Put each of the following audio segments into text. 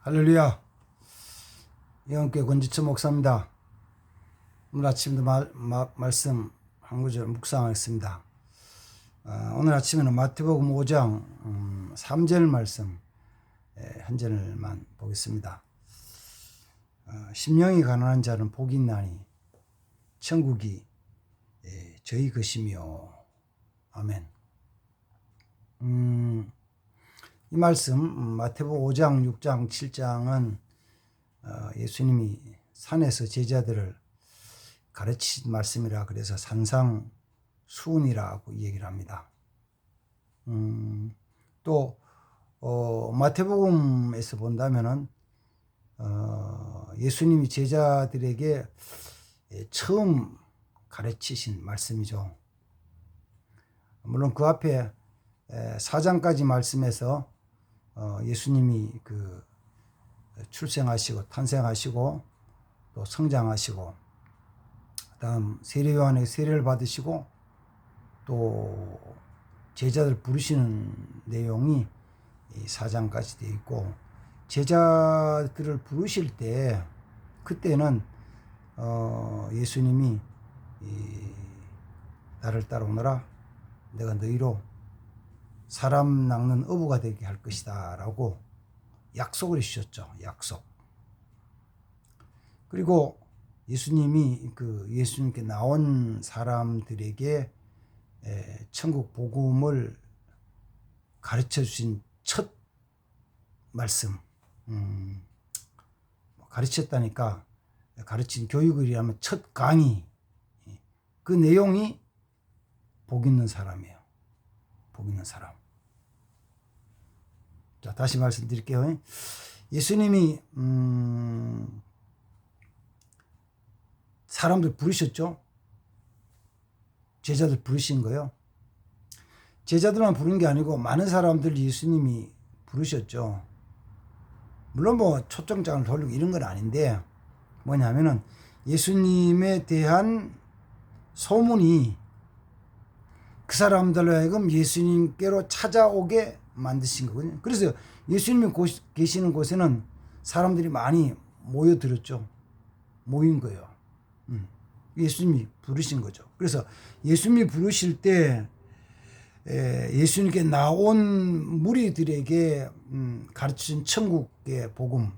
할렐루야. 영원교회 권지천 목사입니다. 오늘 아침도 말씀 한 구절 묵상하겠습니다. 오늘 아침에는 마태복음 5장 3절 말씀 한 절만 보겠습니다. 심령이 가난한 자는 복이 있나니 천국이 저희 것이며. 아멘. 이 말씀 마태복음 5장, 6장, 7장은 예수님이 산에서 제자들을 가르친 말씀이라 그래서 산상수훈이라고 얘기를 합니다. 또 마태복음에서 본다면은 예수님이 제자들에게 처음 가르치신 말씀이죠. 물론 그 앞에 4장까지 말씀에서 예수님이 그 출생하시고 탄생하시고 또 성장하시고 그다음 세례 요한의 세례를 받으시고 또 제자들 부르시는 내용이 이 4장까지 되어 있고, 제자들을 부르실 때 그때는 예수님이 나를 따라오너라, 내가 너희로 사람 낚는 어부가 되게 할 것이다 라고 약속을 해주셨죠. 약속. 그리고 예수님이 예수님께 나온 사람들에게 천국 복음을 가르쳐 주신 첫 말씀, 가르쳤다니까 가르친 교육이라면 첫 강의, 그 내용이 복 있는 사람이에요. 복 있는 사람. 자, 다시 말씀드릴게요. 예수님이 사람들 부르셨죠. 제자들 부르신 거예요. 제자들만 부른 게 아니고 많은 사람들 예수님이 부르셨죠. 물론 뭐 초청장을 돌리고 이런 건 아닌데, 뭐냐면은 예수님에 대한 소문이 그 사람들로 하여금 예수님께로 찾아오게 만드신 거거든요. 그래서 예수님이 계시는 곳에는 사람들이 많이 모여들었죠. 모인 거예요. 예수님이 부르신 거죠. 그래서 예수님이 부르실 때 예수님께 나온 무리들에게 가르친 천국의 복음,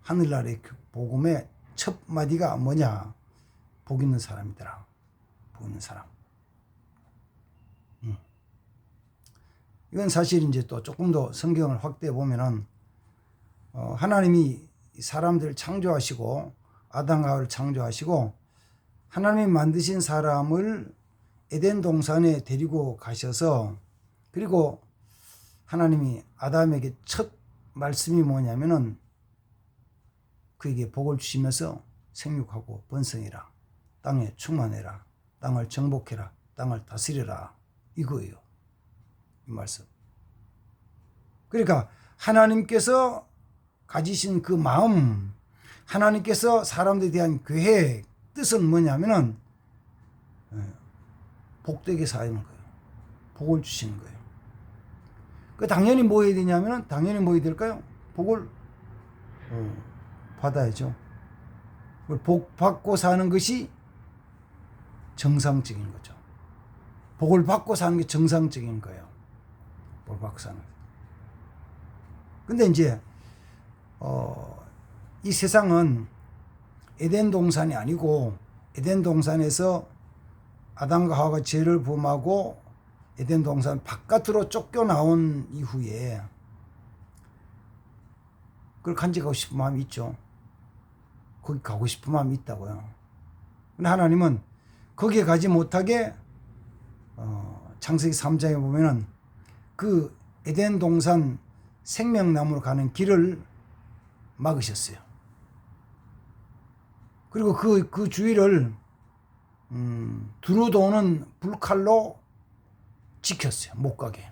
하늘나라의 복음의 첫 마디가 뭐냐? 복 있는 사람이더라. 복 있는 사람. 이건 사실 이제 또 조금 더 성경을 확대해 보면은 하나님이 사람들을 창조하시고 아담과 하와를 창조하시고 하나님이 만드신 사람을 에덴 동산에 데리고 가셔서, 그리고 하나님이 아담에게 첫 말씀이 뭐냐면은 그에게 복을 주시면서 생육하고 번성해라, 땅에 충만해라, 땅을 정복해라, 땅을 다스려라, 이거예요. 이 말씀. 그러니까 하나님께서 가지신 그 마음, 하나님께서 사람들에 대한 계획, 뜻은 뭐냐면은 복되게 사는 거예요. 복을 주시는 거예요. 당연히 뭐 해야 되냐면은, 당연히 뭐 해야 될까요? 복을 받아야죠. 복 받고 사는 것이 정상적인 거죠. 복을 받고 사는 게 정상적인 거예요. 복을 받고 사는 거예요. 근데 이제 이 세상은 에덴 동산이 아니고, 에덴 동산에서 아담과 하와가 죄를 범하고 에덴 동산 바깥으로 쫓겨나온 이후에 그걸 간직하고 싶은 마음이 있죠. 거기 가고 싶은 마음이 있다고요. 근데 하나님은 거기에 가지 못하게 창세기 3장에 보면은 그 에덴 동산 생명나무로 가는 길을 막으셨어요. 그리고 그 주위를 두루 도는 불칼로 지켰어요. 못 가게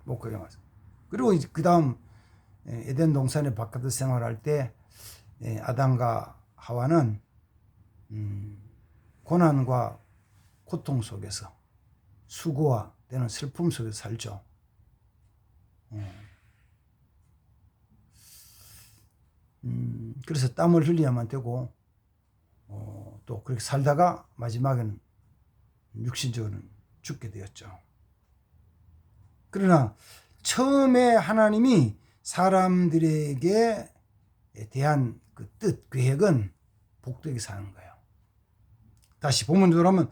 말씀. 그리고 그 다음 에덴 동산의 바깥에서 생활할 때 아담과 하와는 고난과 고통 속에서, 수고와 때는 슬픔 속에서 살죠. 그래서 땀을 흘려야만 되고 또 그렇게 살다가 마지막에는 육신적으로는 죽게 되었죠. 그러나 처음에 하나님이 사람들에게 대한 그 뜻, 계획은 복되게 사는 거예요. 다시 본문으로 하면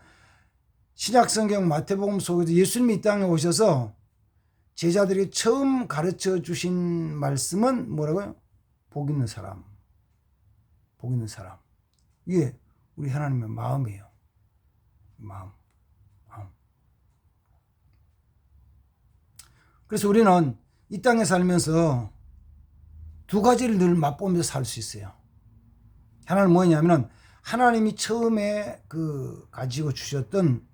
신약성경 마태복음 속에서 예수님이 이 땅에 오셔서 제자들이 처음 가르쳐 주신 말씀은 뭐라고요? 복 있는 사람. 복 있는 사람. 이게 우리 하나님의 마음이에요. 마음. 그래서 우리는 이 땅에 살면서 두 가지를 늘 맛보면서 살 수 있어요. 하나는 뭐냐면은 하나님이 처음에 가지고 주셨던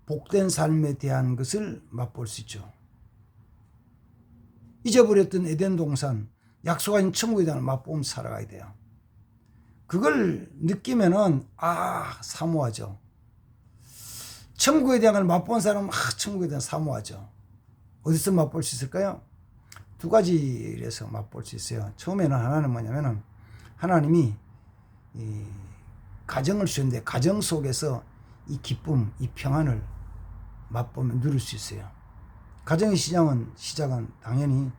복된 삶에 대한 것을 맛볼 수 있죠. 잊어버렸던 에덴 동산, 약속한 천국에 대한 맛보면서 살아가야 돼요. 그걸 느끼면은 사모하죠. 천국에 대한 걸 맛본 사람은 천국에 대한 사모하죠. 어디서 맛볼 수 있을까요? 두 가지에서 맛볼 수 있어요. 처음에는 하나는 뭐냐면은 하나님이 이 가정을 주셨는데 가정 속에서 이 기쁨, 이 평안을 맛보면 누릴 수 있어요. 가정의 시작은 당연히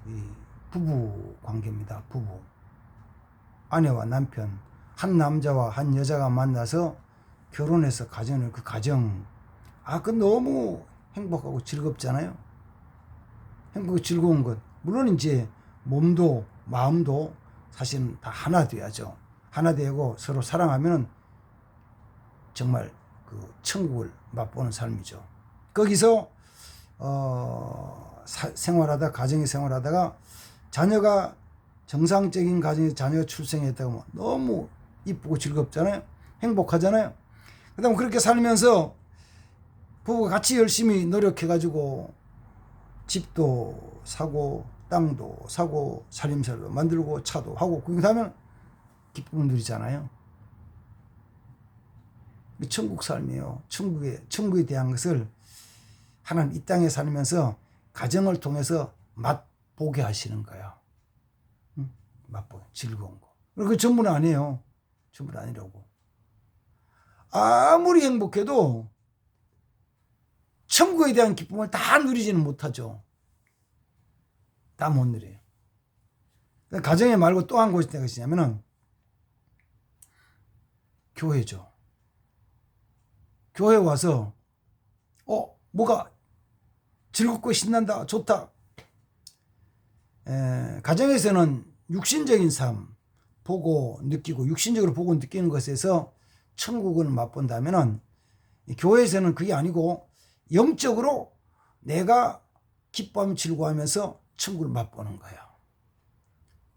이 부부 관계입니다. 부부. 아내와 남편, 한 남자와 한 여자가 만나서 결혼해서 가정을, 그 가정, 그 너무 행복하고 즐겁잖아요. 행복하고 즐거운 것. 물론 이제 몸도 마음도 사실은 다 하나 돼야죠. 하나 되고 서로 사랑하면 정말 그 천국을 맛보는 삶이죠. 거기서 생활하다, 가정에 생활하다가 자녀가 정상적인 가정에 자녀가 출생했다고 하면 너무 이쁘고 즐겁잖아요. 행복하잖아요. 그다음 그렇게 살면서 부부가 같이 열심히 노력해가지고 집도 사고 땅도 사고 살림살도 만들고 차도 하고 그렇게 하면 기쁨을 누리잖아요. 천국 삶이에요. 천국에 대한 것을 하나님 이 땅에 살면서 가정을 통해서 맛보게 하시는 거예요. 맛보게, 즐거운 거. 그리고 전부는 아니에요. 전부는 아니라고. 아무리 행복해도 천국에 대한 기쁨을 다 누리지는 못하죠. 다 못 누려요. 가정에 말고 또 한 곳이 무엇이냐면은 교회죠. 교회 와서 뭐가 즐겁고 신난다, 좋다. 가정에서는 육신적인 삶 보고 느끼고 육신적으로 보고 느끼는 것에서 천국을 맛본다면은 교회에서는 그게 아니고 영적으로 내가 기뻐하며 즐거워하면서 천국을 맛보는 거예요.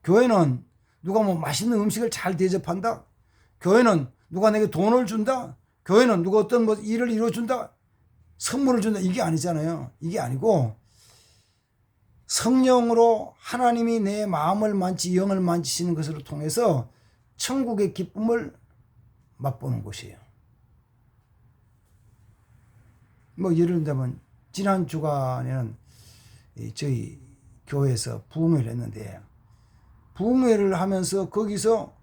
교회는 누가 뭐 맛있는 음식을 잘 대접한다. 교회는 누가 내게 돈을 준다. 교회는 누가 어떤 뭐 일을 이루어준다. 선물을 준다. 이게 아니잖아요. 이게 아니고 성령으로 하나님이 내 마음을 영을 만지시는 것을 통해서 천국의 기쁨을 맛보는 곳이에요. 뭐 예를 들면 지난 주간에는 저희 교회에서 부흥회를 했는데 부흥회를 하면서 거기서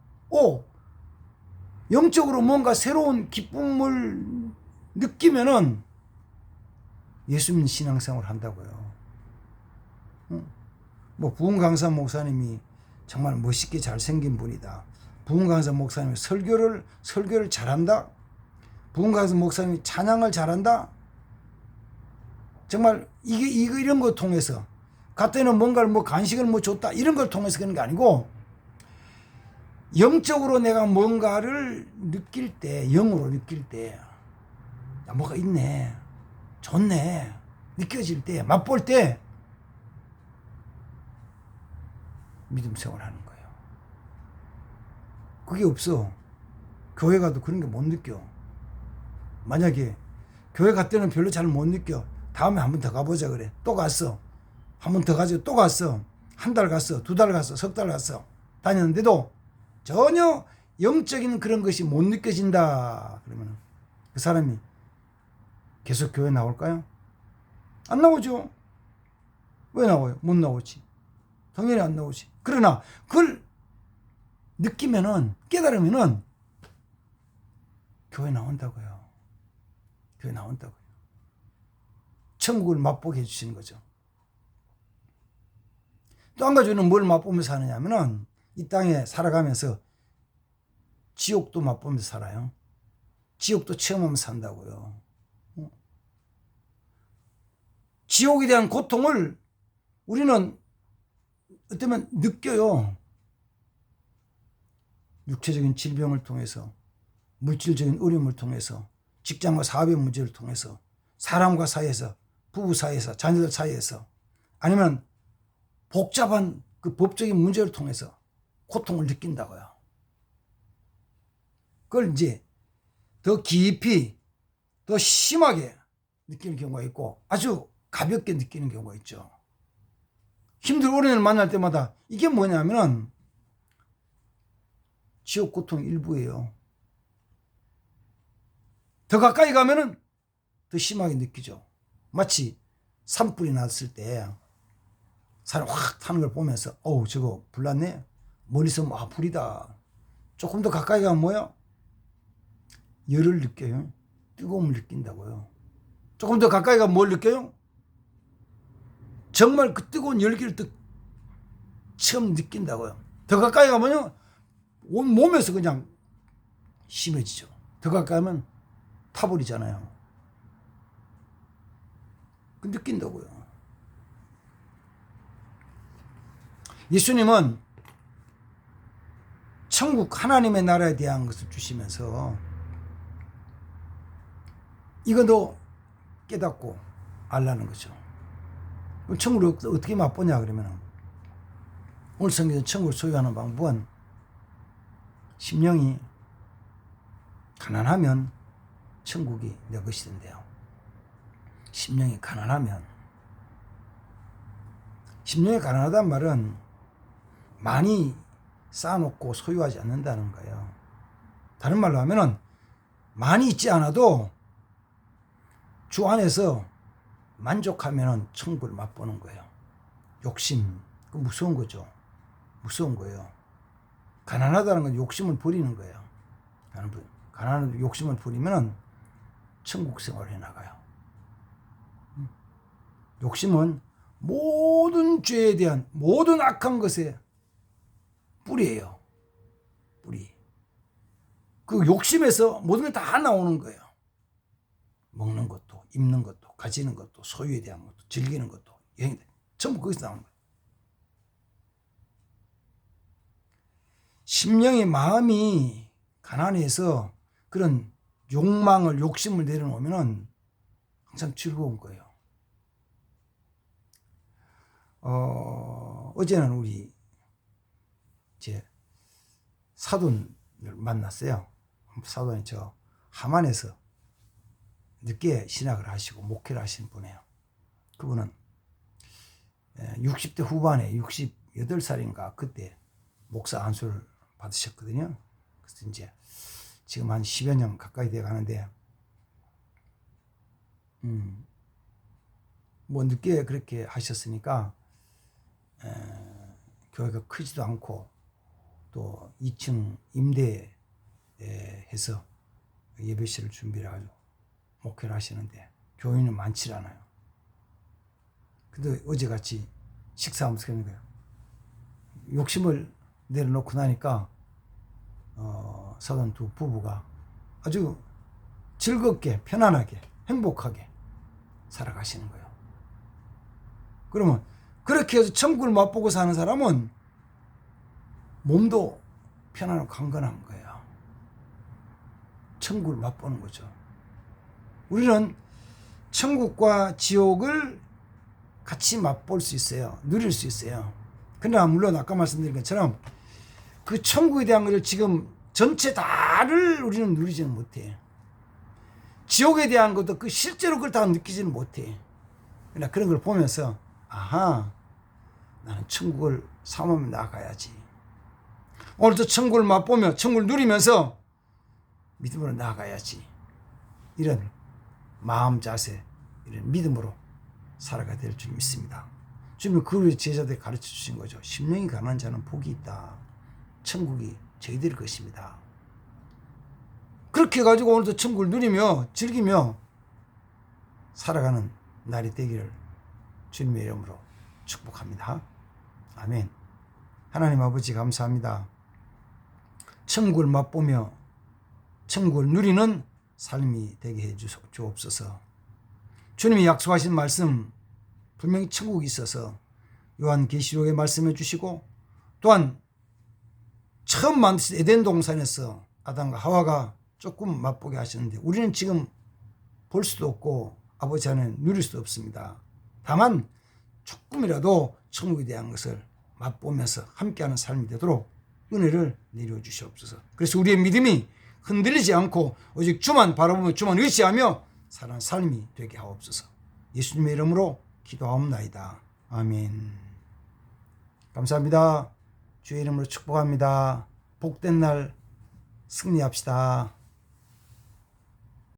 영적으로 뭔가 새로운 기쁨을 느끼면은 예수님 신앙생활을 한다고요. 뭐 부흥 강사 목사님이 정말 멋있게 잘생긴 분이다. 부흥 강사 목사님이 설교를 잘한다. 부흥 강사 목사님이 찬양을 잘한다. 정말 이런 거 통해서 그때는 뭔가를 간식을 줬다 이런 걸 통해서 그런 게 아니고 영적으로 내가 뭔가를 느낄 때, 영으로 느낄 때 뭐가 있네, 좋네 느껴질 때, 맛볼 때 믿음 생활하는 거예요. 그게 없어. 교회 가도 그런 게 못 느껴. 만약에 교회 갈 때는 별로 잘 못 느껴. 다음에 한 번 더 가보자 그래. 또 갔어. 한 번 더 가지고 또 갔어. 한 달 갔어. 두 달 갔어. 석 달 갔어. 다녔는데도 전혀 영적인 그런 것이 못 느껴진다. 그러면 그 사람이 계속 교회 나올까요? 안 나오죠. 왜 나와요? 못 나오지. 당연히 안 나오지. 그러나 그걸 느끼면은, 깨달으면은 교회 나온다고요. 교회 나온다고요. 천국을 맛보게 해주시는 거죠. 또 한 가지는 뭘 맛보면서 사느냐면은 이 땅에 살아가면서 지옥도 맛보면서 살아요. 지옥도 체험하면서 산다고요. 지옥에 대한 고통을 우리는 어쩌면 느껴요. 육체적인 질병을 통해서, 물질적인 어려움을 통해서, 직장과 사업의 문제를 통해서, 사람과 사이에서, 부부 사이에서, 자녀들 사이에서, 아니면 복잡한 그 법적인 문제를 통해서 고통을 느낀다고요. 그걸 이제 더 깊이, 더 심하게 느끼는 경우가 있고 아주 가볍게 느끼는 경우가 있죠. 힘든 어린이를 만날 때마다 이게 뭐냐면은 지옥 고통 일부예요. 더 가까이 가면은 더 심하게 느끼죠. 마치 산불이 났을 때 사람 확 타는 걸 보면서 어우 저거 불났네. 멀리서 막 불이다. 조금 더 가까이 가면 뭐야? 열을 느껴요. 뜨거움을 느낀다고요. 조금 더 가까이 가면 뭘 느껴요? 정말 그 뜨거운 열기를 또 처음 느낀다고요. 더 가까이 가면요 온 몸에서 그냥 심해지죠. 더 가까이 가면 타버리잖아요. 그 느낀다고요. 예수님은 천국 하나님의 나라에 대한 것을 주시면서 이것도 깨닫고 알라는 거죠. 그럼 천국을 어떻게 맛보냐 그러면 오늘 성경에서 천국을 소유하는 방법은 심령이 가난하면 천국이 내 것이 된대요. 심령이 가난하면. 심령이 가난하다는 말은 많이 쌓아놓고 소유하지 않는다는 거예요. 다른 말로 하면은 많이 있지 않아도 주 안에서 만족하면은 천국을 맛보는 거예요. 욕심, 그 무서운 거죠. 무서운 거예요. 가난하다는 건 욕심을 버리는 거예요. 가난한 욕심을 버리면은 천국 생활을 해 나가요. 욕심은 모든 죄에 대한 모든 악한 것의 뿌리예요. 뿌리. 그 욕심에서 모든 게 다 나오는 거예요. 먹는 것도, 입는 것도, 가지는 것도, 소유에 대한 것도, 즐기는 것도, 여행 전부 거기서 나오는 거예요. 심령의 마음이 가난해서 그런 욕망을, 욕심을 내려놓으면 항상 즐거운 거예요. 어제는 우리 이제 사돈을 만났어요. 사돈이 저 하만에서 늦게 신학을 하시고 목회를 하시는 분이에요. 그분은 60대 후반에 68살인가 그때 목사 안수를 받으셨거든요. 그래서 이제 지금 한 10여 년 가까이 돼 가는데 뭐 늦게 그렇게 하셨으니까 교회가 크지도 않고 또 2층 임대해서 예배실을 준비를 해가지고 목회를 하시는데 교인은 많지 않아요. 근데 어제같이 식사하면서 그런 거예요. 욕심을 내려놓고 나니까 사돈 두 부부가 아주 즐겁게 편안하게 행복하게 살아가시는 거예요. 그러면 그렇게 해서 천국을 맛보고 사는 사람은 몸도 편안하고 강건한 거예요. 천국을 맛보는 거죠. 우리는 천국과 지옥을 같이 맛볼 수 있어요. 누릴 수 있어요. 그러나 물론 아까 말씀드린 것처럼 그 천국에 대한 것을 지금 전체 다를 우리는 누리지는 못해. 지옥에 대한 것도 그 실제로 그걸 다 느끼지는 못해. 그러나 그런 걸 보면서 아하, 나는 천국을 삼으며 나아가야지. 오늘도 천국을 맛보며 천국을 누리면서 믿음으로 나아가야지. 이런 마음 자세, 이런 믿음으로 살아가야 될 줄 믿습니다. 주님은 그 후에 제자들 가르쳐 주신 거죠. 심령이 가난한 자는 복이 있다. 천국이 저희들 것입니다. 그렇게 해가지고 오늘도 천국을 누리며 즐기며 살아가는 날이 되기를 주님의 이름으로 축복합니다. 아멘. 하나님 아버지 감사합니다. 천국을 맛보며 천국을 누리는 삶이 되게 해 주옵소서. 주님이 약속하신 말씀 분명히 천국이 있어서 요한계시록에 말씀해 주시고 또한 처음 만드신 에덴 동산에서 아담과 하와가 조금 맛보게 하셨는데 우리는 지금 볼 수도 없고 아버지 안에 누릴 수도 없습니다. 다만 조금이라도 천국에 대한 것을 맛보면서 함께하는 삶이 되도록 은혜를 내려주시옵소서. 그래서 우리의 믿음이 흔들리지 않고 오직 주만 바라보며 주만 의지하며 사는 삶이 되게 하옵소서. 예수님의 이름으로 기도하옵나이다. 아멘. 감사합니다. 주의 이름으로 축복합니다. 복된 날 승리합시다.